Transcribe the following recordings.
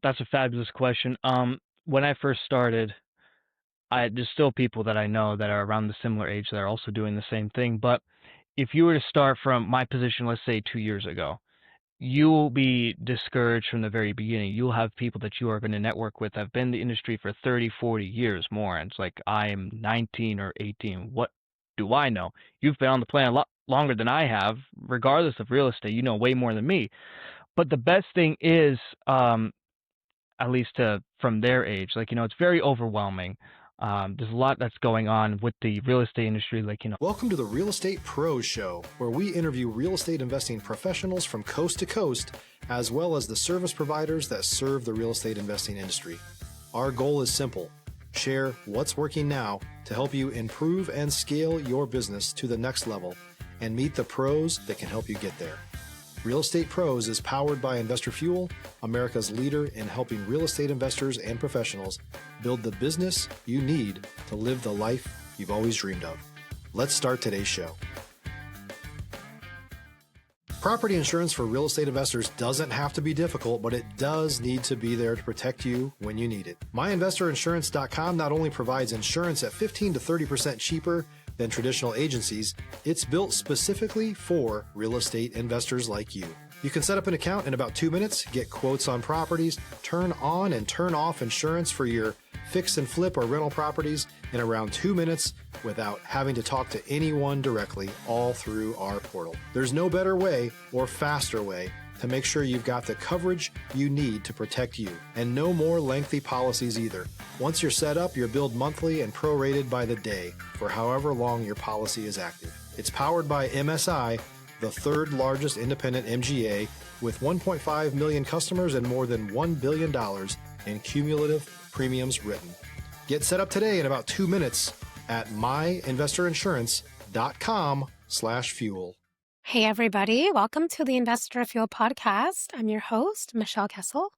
That's a fabulous question. When I first started, there's still people that I know that are around the similar age that are also doing the same thing. But if you were to start from my position, let's say 2 years ago, you will be discouraged from the very beginning. You'll have people that you are going to network with that have been in the industry for 30, 40 years more. And it's like, I am 19 or 18. What do I know? You've been on the planet a lot longer than I have. Regardless of real estate, you know way more than me. But the best thing is, at least from their age, like, it's very overwhelming. There's a lot that's going on with the real estate industry, Welcome to the Real Estate Pros Show, where we interview real estate investing professionals from coast to coast, as well as the service providers that serve the real estate investing industry. Our goal is simple: share what's working now to help you improve and scale your business to the next level and meet the pros that can help you get there. Real Estate Pros is powered by Investor Fuel, America's leader in helping real estate investors and professionals build the business you need to live the life you've always dreamed of. Let's start today's show. Property insurance for real estate investors doesn't have to be difficult, but it does need to be there to protect you when you need it. MyInvestorInsurance.com not only provides insurance at 15 to 30% cheaper than traditional agencies, it's built specifically for real estate investors like you. You can set up an account in about 2 minutes, get quotes on properties, turn on and turn off insurance for your fix and flip or rental properties in around 2 minutes without having to talk to anyone directly, all through our portal. There's no better way or faster way to make sure you've got the coverage you need to protect you, and no more lengthy policies either. Once you're set up, you're billed monthly and prorated by the day for however long your policy is active. It's powered by MSI, the third largest independent MGA, with 1.5 million customers and more than $1 billion in cumulative premiums written. Get set up today in about 2 minutes at myinvestorinsurance.com/fuel. Hey, everybody. Welcome to the Investor Fuel podcast. I'm your host, Michelle Kesil.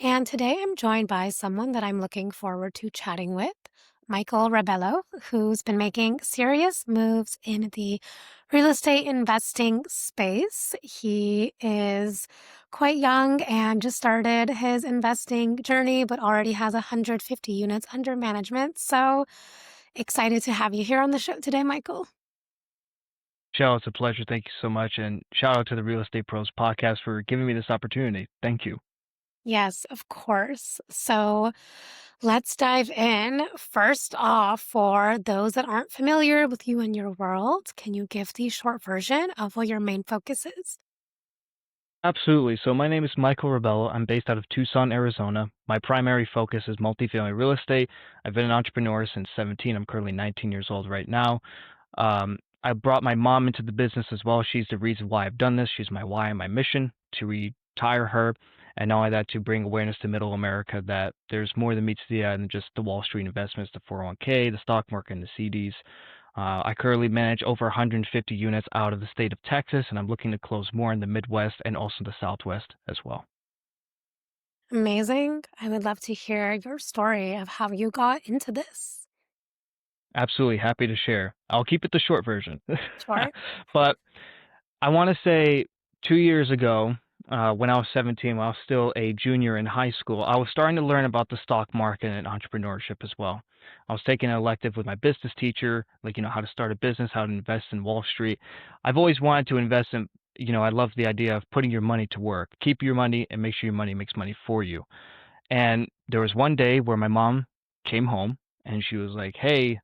And today I'm joined by someone that I'm looking forward to chatting with, Michael Rebelo, who's been making serious moves in the real estate investing space. He is quite young and just started his investing journey, but already has 150 units under management. So excited to have you here on the show today, Michael. Michelle, it's a pleasure. Thank you so much. And shout out to the Real Estate Pros podcast for giving me this opportunity. Thank you. Yes, of course. So let's dive in. First off, for those that aren't familiar with you and your world, can you give the short version of what your main focus is? Absolutely. So my name is Michael Rebelo. I'm based out of Tucson, Arizona. My primary focus is multifamily real estate. I've been an entrepreneur since 17. I'm currently 19 years old right now. I brought my mom into the business as well. She's the reason why I've done this. She's my why and my mission to retire her. And not only that, to bring awareness to middle America that there's more than meets the eye than just the Wall Street investments, the 401k, the stock market, and the CDs. I currently manage over 150 units out of the state of Texas, and I'm looking to close more in the Midwest and also the Southwest as well. Amazing. I would love to hear your story of how you got into this. Absolutely happy to share. I'll keep it the short version. Sure. But I want to say 2 years ago, when I was 17, when I was still a junior in high school, I was starting to learn about the stock market and entrepreneurship as well. I was taking an elective with my business teacher, like, how to start a business, how to invest in Wall Street. I've always wanted to invest in, I love the idea of putting your money to work. Keep your money and make sure your money makes money for you. And there was one day where my mom came home and she was like, hey,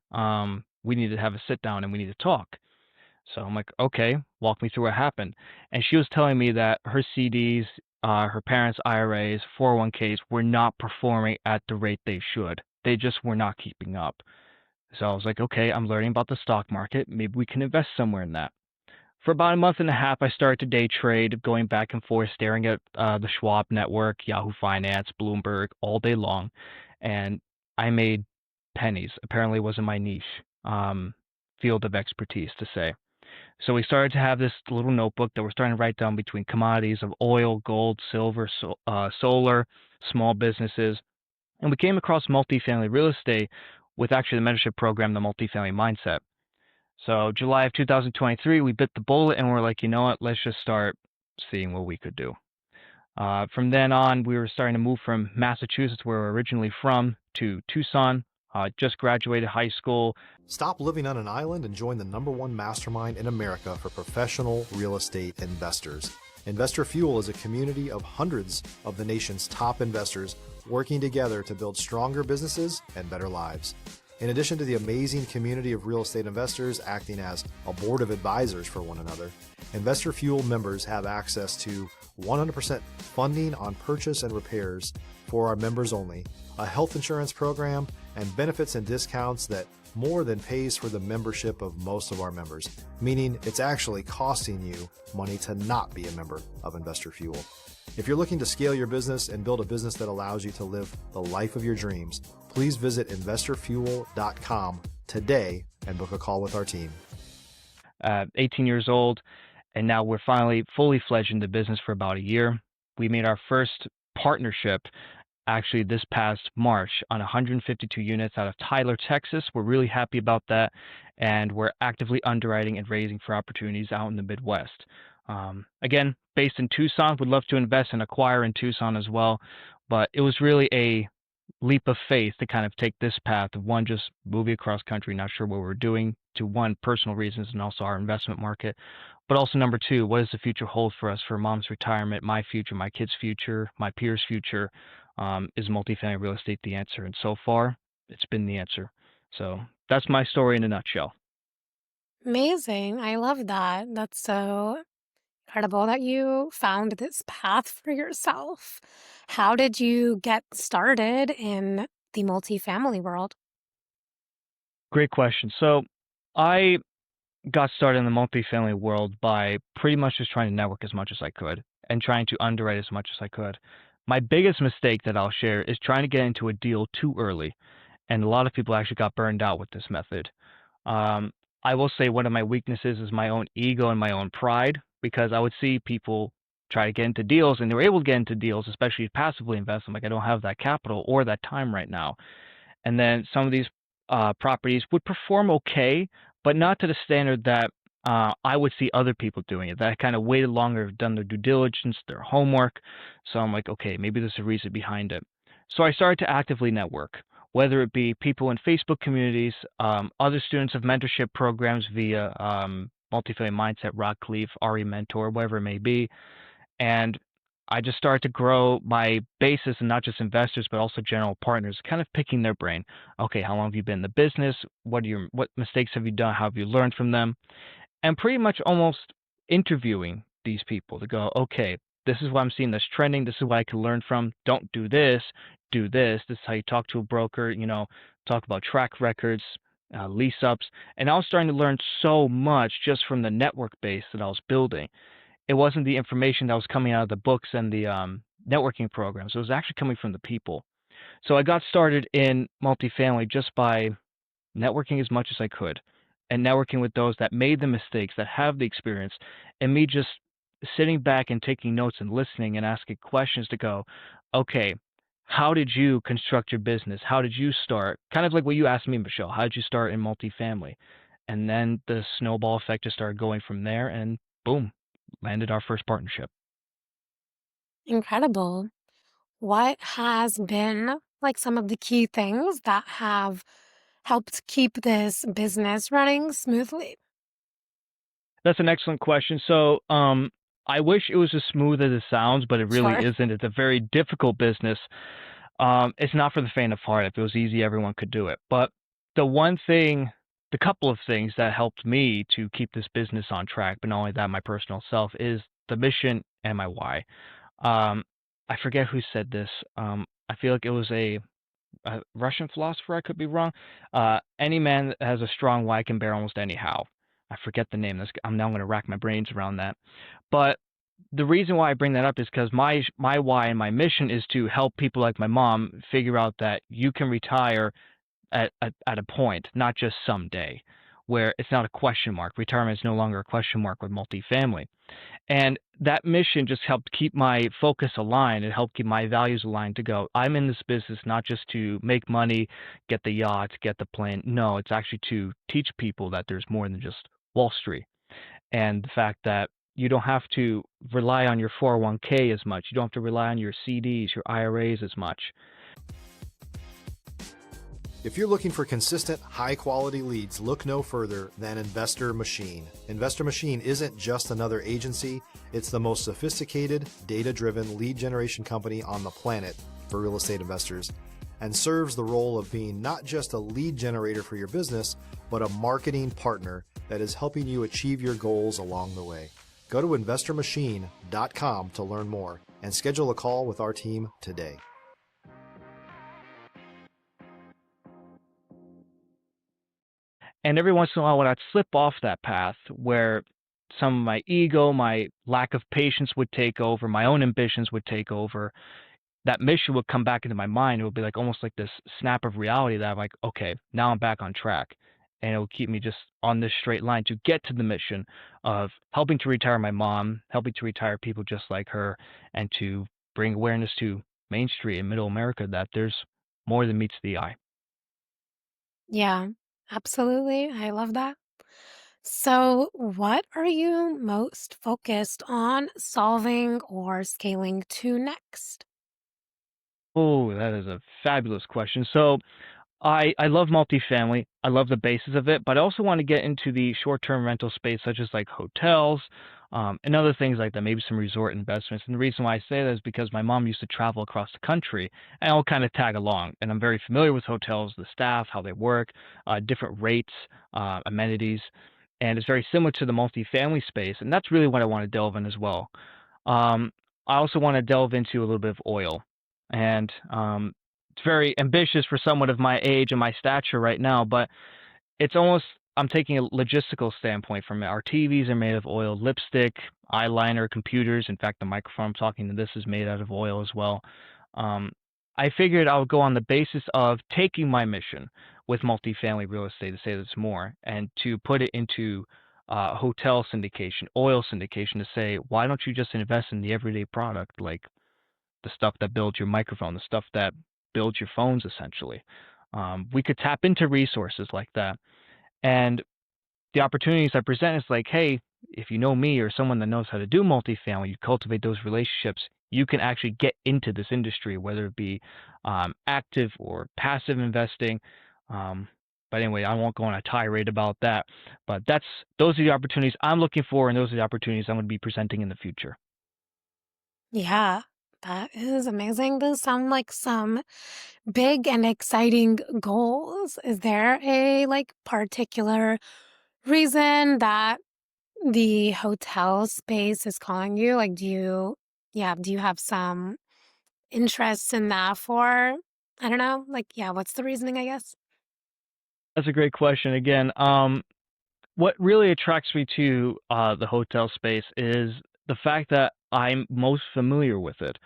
we need to have a sit down and we need to talk. So I'm like, okay, walk me through what happened. And she was telling me that her CDs, her parents' IRAs, 401ks were not performing at the rate they should. They just were not keeping up. So I was like, okay, I'm learning about the stock market. Maybe we can invest somewhere in that. For about a month and a half, I started to day trade, going back and forth, staring at the Schwab network, Yahoo Finance, Bloomberg, all day long. And I made pennies. Apparently it wasn't my niche field of expertise to say. So we started to have this little notebook that we're starting to write down between commodities of oil, gold, silver, solar, small businesses. And we came across multifamily real estate with actually the mentorship program, the Multifamily Mindset. So July of 2023, we bit the bullet and we're like, you know what, let's just start seeing what we could do. From then on, we were starting to move from Massachusetts, where we're originally from, to Tucson. Just graduated high school. Stop living on an island and join the #1 mastermind in America for professional real estate investors. Investor Fuel is a community of hundreds of the nation's top investors working together to build stronger businesses and better lives. In addition to the amazing community of real estate investors acting as a board of advisors for one another, Investor Fuel members have access to 100% funding on purchase and repairs for our members only, a health insurance program, and benefits and discounts that more than pays for the membership of most of our members, meaning it's actually costing you money to not be a member of Investor Fuel. If you're looking to scale your business and build a business that allows you to live the life of your dreams, please visit investorfuel.com today and book a call with our team. 18 years old, and now we're finally fully fledged into business for about a year. We made our first partnership actually this past March on 152 units out of Tyler, Texas. We're really happy about that, and we're actively underwriting and raising for opportunities out in the Midwest. Again, based in Tucson, would love to invest and acquire in Tucson as well, but it was really a leap of faith to kind of take this path of one, just moving across country, not sure what we're doing, to one, personal reasons, and also our investment market. But also number two, what does the future hold for us for mom's retirement, my future, my kids' future, my peers' future? Is multifamily real estate the answer? And so far, it's been the answer. So that's my story in a nutshell. Amazing. I love that. That's so incredible that you found this path for yourself. How did you get started in the multifamily world? Great question. So I got started in the multifamily world by pretty much just trying to network as much as I could and trying to underwrite as much as I could. My biggest mistake that I'll share is trying to get into a deal too early, and a lot of people actually got burned out with this method. Um, I will say one of my weaknesses is my own ego and my own pride, because I would see people try to get into deals and they were able to get into deals, especially passively invest. I'm like, I don't have that capital or that time right now. And then some of these properties would perform okay, but not to the standard that I would see other people doing it. That kind of waited longer, have done their due diligence, their homework. So I'm like, okay, maybe there's a reason behind it. So I started to actively network, whether it be people in Facebook communities, other students of mentorship programs via Multifamily Mindset, Rock Cleave, RE Mentor, whatever it may be. And I just started to grow my basis, and not just investors, but also general partners, kind of picking their brain. Okay, how long have you been in the business? What mistakes have you done? How have you learned from them? And pretty much almost interviewing these people to go, okay, this is what I'm seeing that's trending. This is what I can learn from. Don't do this. Do this. This is how you talk to a broker. Talk about track records, lease ups. And I was starting to learn so much just from the network base that I was building. It wasn't the information that was coming out of the books and the networking programs. It was actually coming from the people. So I got started in multifamily just by networking as much as I could, and networking with those that made the mistakes, that have the experience, and me just sitting back and taking notes and listening and asking questions to go, okay, how did you construct your business? How did you start? Kind of like what you asked me, Michelle. How did you start in multifamily? And then the snowball effect just started going from there, and boom, landed our first partnership. Incredible. What has been like some of the key things that have helped keep this business running smoothly? That's an excellent question. So, I wish it was as smooth as it sounds, but it really Sure. isn't. It's a very difficult business. It's not for the faint of heart. If it was easy, everyone could do it. But the one thing, the couple of things that helped me to keep this business on track, but not only that, my personal self, is the mission and my why. Um, I forget who said this. I feel like it was a Russian philosopher. I could be wrong. Any man that has a strong why can bear almost anyhow. I forget the name. I'm now going to rack my brains around that. But the reason why I bring that up is because my why and my mission is to help people like my mom figure out that you can retire at a point, not just someday, where it's not a question mark. Retirement is no longer a question mark with multifamily. And that mission just helped keep my focus aligned. It helped keep my values aligned to go, I'm in this business not just to make money, get the yacht, get the plane. No, it's actually to teach people that there's more than just Wall Street. And the fact that you don't have to rely on your 401k as much. You don't have to rely on your CDs, your IRAs as much. If you're looking for consistent, high-quality leads, look no further than Investor Machine. Investor Machine isn't just another agency. It's the most sophisticated, data-driven lead generation company on the planet for real estate investors, and serves the role of being not just a lead generator for your business, but a marketing partner that is helping you achieve your goals along the way. Go to investormachine.com to learn more and schedule a call with our team today. And every once in a while, when I'd slip off that path where some of my ego, my lack of patience would take over, my own ambitions would take over, that mission would come back into my mind. It would be like almost like this snap of reality that I'm like, okay, now I'm back on track. And it will keep me just on this straight line to get to the mission of helping to retire my mom, helping to retire people just like her, and to bring awareness to Main Street and Middle America that there's more than meets the eye. Yeah, absolutely. I love that. So, what are you most focused on solving or scaling to next? Oh, that is a fabulous question. So I love multifamily. I love the basis of it, but I also want to get into the short-term rental space, such as like hotels, and other things like that, maybe some resort investments. And the reason why I say that is because my mom used to travel across the country, and I'll kind of tag along. And I'm very familiar with hotels, the staff, how they work, different rates, amenities, and it's very similar to the multifamily space. And that's really what I want to delve in as well. Um, I also want to delve into a little bit of oil, and it's very ambitious for someone of my age and my stature right now, but it's almost I'm taking a logistical standpoint from it. Our TVs are made of oil, lipstick, eyeliner, computers. In fact, the microphone I'm talking to this is made out of oil as well. Um, I figured I would go on the basis of taking my mission with multifamily real estate to say this more and to put it into hotel syndication, oil syndication to say, why don't you just invest in the everyday product like the stuff that builds your microphone, the stuff that builds your phones, essentially. We could tap into resources like that. And the opportunities I present is like, hey, if you know me or someone that knows how to do multifamily, you cultivate those relationships, you can actually get into this industry, whether it be active or passive investing. Um, but anyway, I won't go on a tirade about that. But those are the opportunities I'm looking for, and those are the opportunities I'm going to be presenting in the future. Yeah, that is amazing. Those sound like some big and exciting goals. Is there a like particular reason that the hotel space is calling you? Like, do you have some interest in that for, I don't know, like, yeah, what's the reasoning, I guess? That's a great question. Again, what really attracts me to the hotel space is the fact that I'm most familiar with it.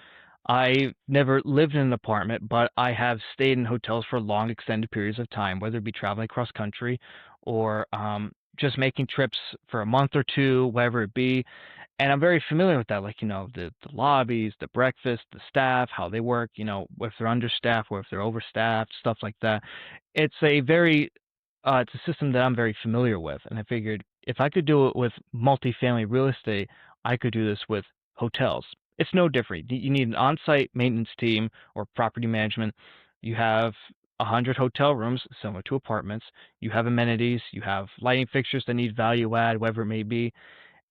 I never lived in an apartment, but I have stayed in hotels for long, extended periods of time, whether it be traveling across country or just making trips for a month or two, whatever it be. And I'm very familiar with that, like, the lobbies, the breakfast, the staff, how they work, if they're understaffed or if they're overstaffed, stuff like that. It's a system that I'm very familiar with, and I figured if I could do it with multifamily real estate, I could do this with hotels. It's no different. You need an on-site maintenance team or property management. You have 100 hotel rooms similar to apartments. You have amenities. You have lighting fixtures that need value add, whatever it may be.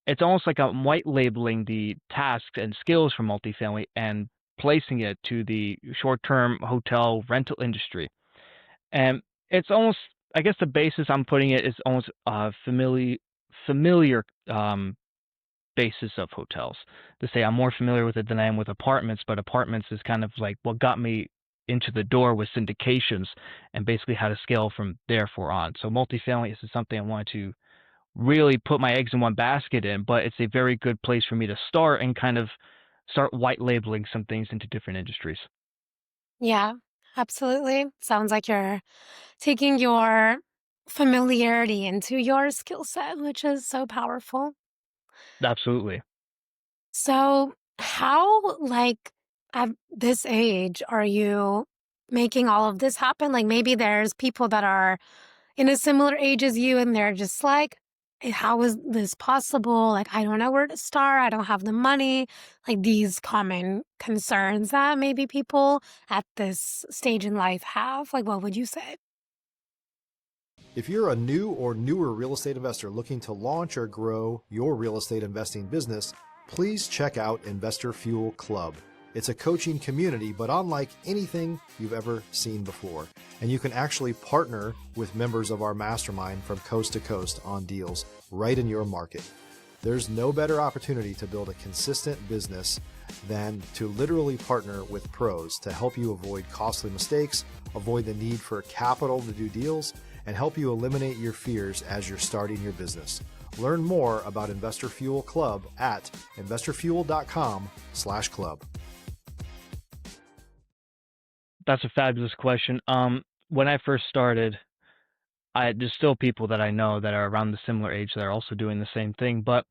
It's almost like I'm white labeling the tasks and skills for multifamily and placing it to the short-term hotel rental industry. And it's almost, I guess the basis I'm putting it is almost familiar basis of hotels. To say I'm more familiar with it than I am with apartments, but apartments is kind of like what got me into the door with syndications and basically how to scale from therefore on. So multifamily is something I wanted to really put my eggs in one basket in, but it's a very good place for me to start and kind of start white labeling some things into different industries. Yeah, absolutely. Sounds like you're taking your familiarity into your skill set, which is so powerful. Absolutely. So, how, like, at this age, are you making all of this happen? Like, maybe there's people that are in a similar age as you, and they're just like, how is this possible? Like, I don't know where to start. I don't have the money. Like these common concerns that maybe people at this stage in life have. Like, what would you say? If you're a new or newer real estate investor looking to launch or grow your real estate investing business, please check out Investor Fuel Club. It's a coaching community, but unlike anything you've ever seen before. And you can actually partner with members of our mastermind from coast to coast on deals right in your market. There's no better opportunity to build a consistent business than to literally partner with pros to help you avoid costly mistakes, avoid the need for capital to do deals, and help you eliminate your fears as you're starting your business. Learn more about Investor Fuel Club at investorfuel.com/club. That's a fabulous question. When I first started, there's still people that I know that are around the similar age that are also doing the same thing. But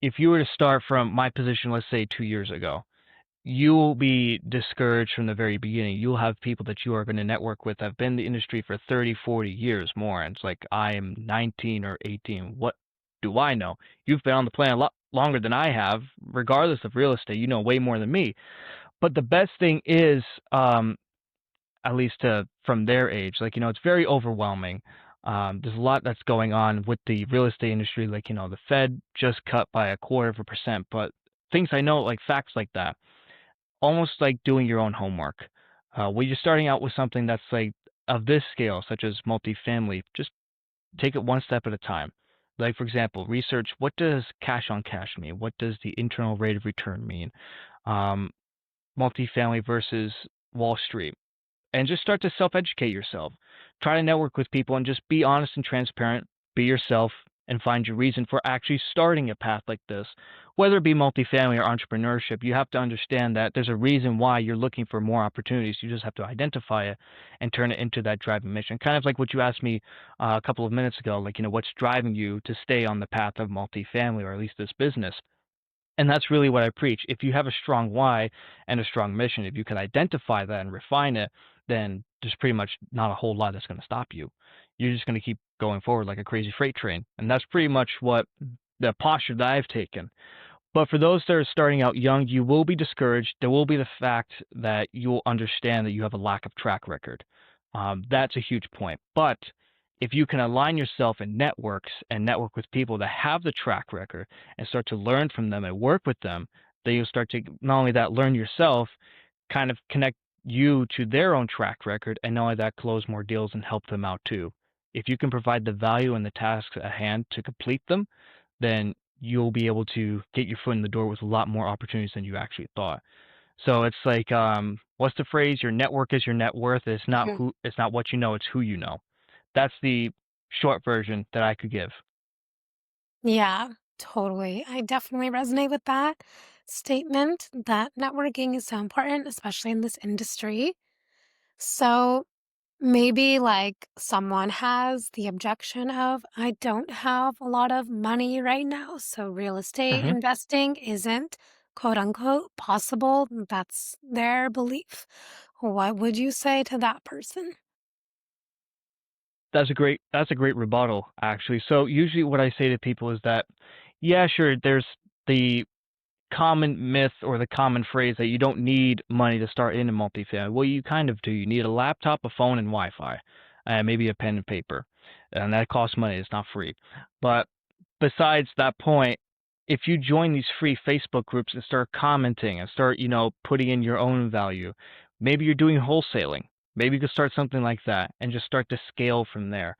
if you were to start from my position, let's say 2 years ago, you will be discouraged from the very beginning. You'll have people that you are going to network with that have been in the industry for 30, 40 years more. And it's like, I am 19 or 18. What do I know? You've been on the planet a lot longer than I have. Regardless of real estate, you know way more than me. But the best thing is, at least from their age, like, it's very overwhelming. There's a lot that's going on with the real estate industry. Like, the Fed just cut by 0.25%. But things I know, like facts like that, almost like doing your own homework. When you're starting out with something that's like of this scale, such as multifamily, just take it one step at a time. Like, for example, research what does cash on cash mean? What does the internal rate of return mean? Um, Multifamily versus Wall Street, and just start to self-educate yourself. Try to network with people and just be honest and transparent. Be yourself and find your reason for actually starting a path like this. Whether it be multifamily or entrepreneurship, you have to understand that there's a reason why you're looking for more opportunities. You just have to identify it and turn it into that driving mission. Kind of like what you asked me a couple of minutes ago, like, what's driving you to stay on the path of multifamily, or at least this business? And that's really what I preach. If you have a strong why and a strong mission, if you can identify that and refine it, then there's pretty much not a whole lot that's going to stop you. You're just going to keep going forward like a crazy freight train. And that's pretty much what the posture that I've taken. But for those that are starting out young, you will be discouraged. There will be the fact that you will understand that you have a lack of track record. That's a huge point. But if you can align yourself in networks and network with people that have the track record and start to learn from them and work with them, then you'll start to not only that learn yourself, kind of connect you to their own track record, and not only that, close more deals and help them out too. If you can provide the value and the tasks at hand to complete them, then you'll be able to get your foot in the door with a lot more opportunities than you actually thought. So it's like, what's the phrase? Your network is your net worth. It's not what you know, it's who you know. That's the short version that I could give. Yeah, totally. I definitely resonate with that statement that networking is so important, especially in this industry. So maybe like someone has the objection of, I don't have a lot of money right now, so real estate hmm investing isn't quote unquote possible. That's their belief. What would you say to that person? That's a great rebuttal, actually. So usually what I say to people is that, yeah, sure, there's the common myth or the common phrase that you don't need money to start in a multifamily. Well, you kind of do. You need a laptop, a phone, and Wi-Fi, and maybe a pen and paper, and that costs money. It's not free. But besides that point, if you join these free Facebook groups and start commenting and start, putting in your own value, maybe you're doing wholesaling. Maybe you could start something like that and just start to scale from there.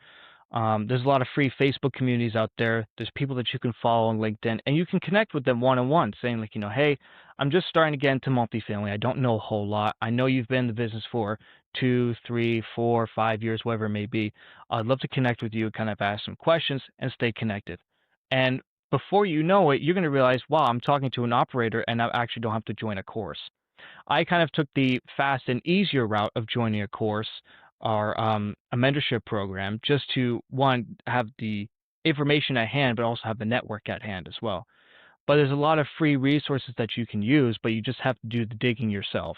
There's a lot of free Facebook communities out there. There's people that you can follow on LinkedIn, and you can connect with them one-on-one, saying like, hey, I'm just starting to get into multifamily. I don't know a whole lot. I know you've been in the business for 2, 3, 4, 5 years, whatever it may be. I'd love to connect with you, kind of ask some questions, and stay connected. And before you know it, you're going to realize, wow, I'm talking to an operator, and I actually don't have to join a course. I kind of took the fast and easier route of joining a course or a mentorship program, just to, one, have the information at hand, but also have the network at hand as well. But there's a lot of free resources that you can use, but you just have to do the digging yourself.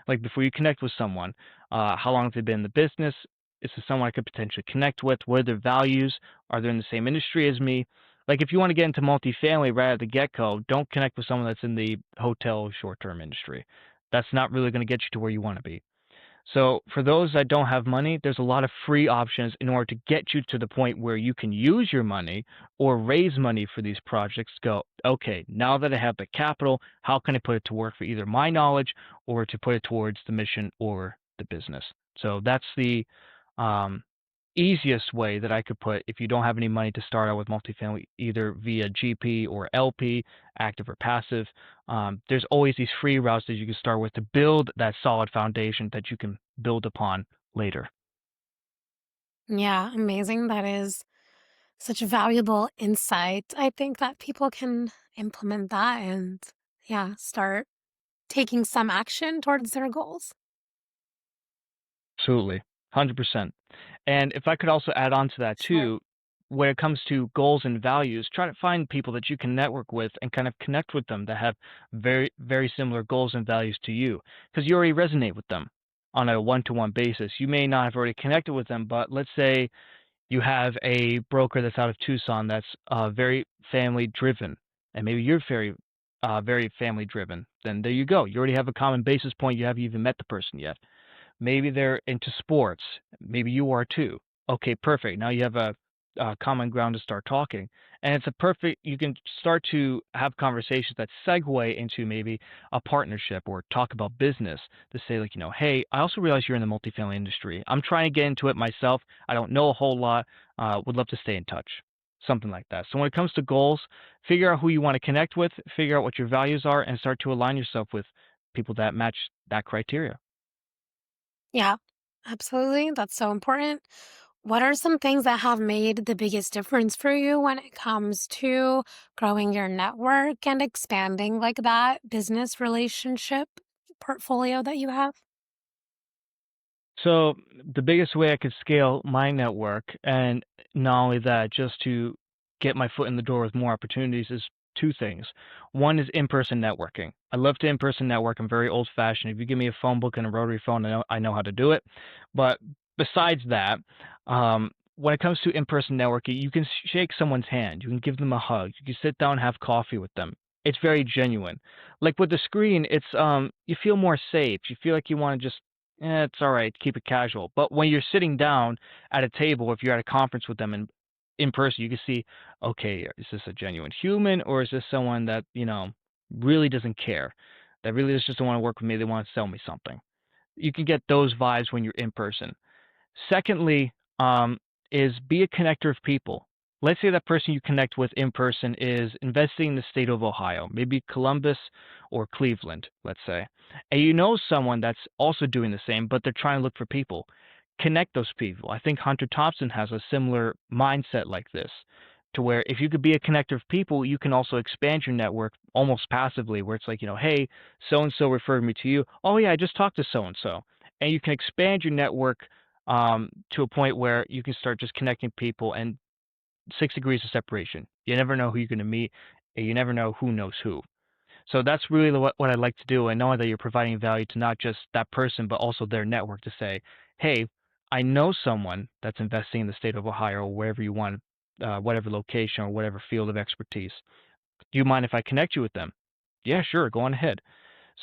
Like, before you connect with someone, how long have they been in the business? Is this someone I could potentially connect with? What are their values? Are they in the same industry as me? Like if you want to get into multifamily right at the get-go, don't connect with someone that's in the hotel short-term industry. That's not really going to get you to where you want to be. So for those that don't have money, there's a lot of free options in order to get you to the point where you can use your money or raise money for these projects. Go, okay, now that I have the capital, how can I put it to work for either my knowledge or to put it towards the mission or the business? So that's the um, easiest way that I could put if you don't have any money to start out with multifamily, either via GP or LP, active or passive. There's always these free routes that you can start with to build that solid foundation that you can build upon later. Yeah, amazing. That is such valuable insight. I think that people can implement that and, yeah, start taking some action towards their goals. Absolutely, 100%. And if I could also add on to that Sure. too, when it comes to goals and values, try to find people that you can network with and kind of connect with them that have very, very similar goals and values to you, because you already resonate with them on a one-to-one basis. You may not have already connected with them, but let's say you have a broker that's out of Tucson that's very family driven, and maybe you're very family driven. Then there you go. You already have a common basis point. You haven't even met the person yet. Maybe they're into sports. Maybe you are too. Okay, perfect. Now you have a common ground to start talking. And it's a perfect, you can start to have conversations that segue into maybe a partnership or talk about business to say, like, hey, I also realize you're in the multifamily industry. I'm trying to get into it myself. I don't know a whole lot. Would love to stay in touch. Something like that. So when it comes to goals, figure out who you want to connect with, figure out what your values are, and start to align yourself with people that match that criteria. Yeah, absolutely. That's so important. What are some things that have made the biggest difference for you when it comes to growing your network and expanding like that business relationship portfolio that you have? So the biggest way I could scale my network, and not only that, just to get my foot in the door with more opportunities, is two things. One is in-person networking. I love to in-person network. I'm very old-fashioned. If you give me a phone book and a rotary phone, I know how to do it. But besides that, when it comes to in-person networking, you can shake someone's hand. You can give them a hug. You can sit down and have coffee with them. It's very genuine. Like with the screen, it's you feel more safe. You feel like you want to just it's all right, keep it casual. But when you're sitting down at a table, if you're at a conference with them in person, you can see, okay, is this a genuine human or is this someone that, really doesn't care? That really just don't want to work with me, they want to sell me something. You can get those vibes when you're in person. Secondly, is be a connector of people. Let's say that person you connect with in person is investing in the state of Ohio, maybe Columbus or Cleveland, let's say. And you know someone that's also doing the same, but they're trying to look for people. Connect those people. I think Hunter Thompson has a similar mindset like this, to where if you could be a connector of people, you can also expand your network almost passively, where it's like, hey, so and so referred me to you. Oh, yeah, I just talked to so and so. And you can expand your network to a point where you can start just connecting people and 6 degrees of separation. You never know who you're going to meet, and you never know who knows who. So that's really what I like to do. And knowing that you're providing value to not just that person, but also their network to say, hey, I know someone that's investing in the state of Ohio or wherever you want, whatever location or whatever field of expertise. Do you mind if I connect you with them? Yeah, sure, go on ahead.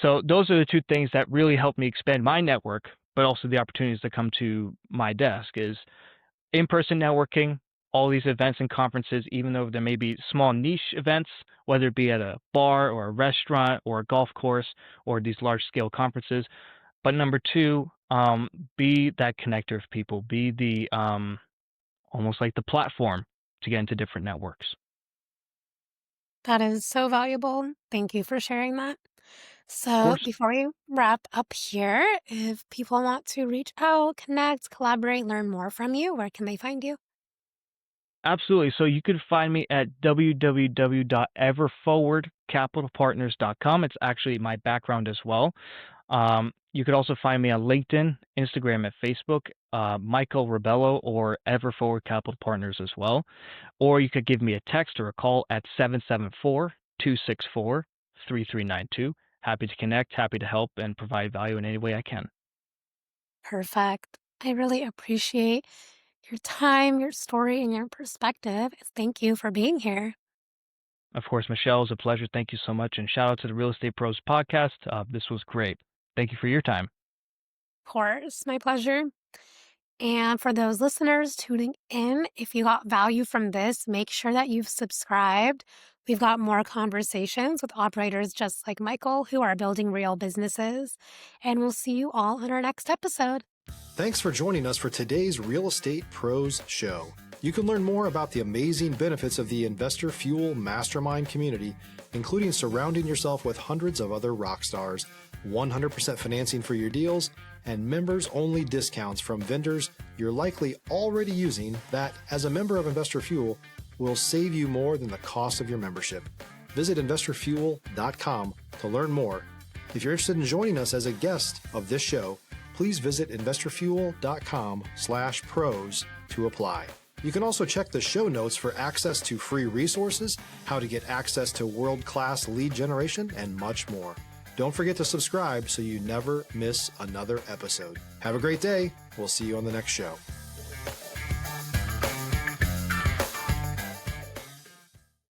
So those are the two things that really help me expand my network, but also the opportunities that come to my desk is in-person networking, all these events and conferences, even though there may be small niche events, whether it be at a bar or a restaurant or a golf course or these large-scale conferences. But number two, be that connector of people, be the almost like the platform to get into different networks. That is so valuable. Thank you for sharing that. Of So, course. before we wrap up here, if people want to reach out, connect, collaborate, learn more from you, where can they find you? Absolutely. So you can find me at www.everforwardcapitalpartners.com. It's actually my background as well. You could also find me on LinkedIn, Instagram, and Facebook, Michael Rebelo or Everforward Capital Partners as well. Or you could give me a text or a call at 774-264-3392. Happy to connect, happy to help, and provide value in any way I can. Perfect. I really appreciate your time, your story, and your perspective. Thank you for being here. Of course, Michelle, it was a pleasure. Thank you so much. And shout out to the Real Estate Pros podcast. This was great. Thank you for your time. Of course, my pleasure. And for those listeners tuning in, if you got value from this, make sure that you've subscribed. We've got more conversations with operators just like Michael who are building real businesses. And we'll see you all on our next episode. Thanks for joining us for today's Real Estate Pros Show. You can learn more about the amazing benefits of the Investor Fuel Mastermind community, including surrounding yourself with hundreds of other rock stars, 100% financing for your deals, and members-only discounts from vendors you're likely already using that, as a member of Investor Fuel, will save you more than the cost of your membership. Visit investorfuel.com to learn more. If you're interested in joining us as a guest of this show, please visit investorfuel.com/pros to apply. You can also check the show notes for access to free resources, how to get access to world-class lead generation, and much more. Don't forget to subscribe so you never miss another episode. Have a great day. We'll see you on the next show.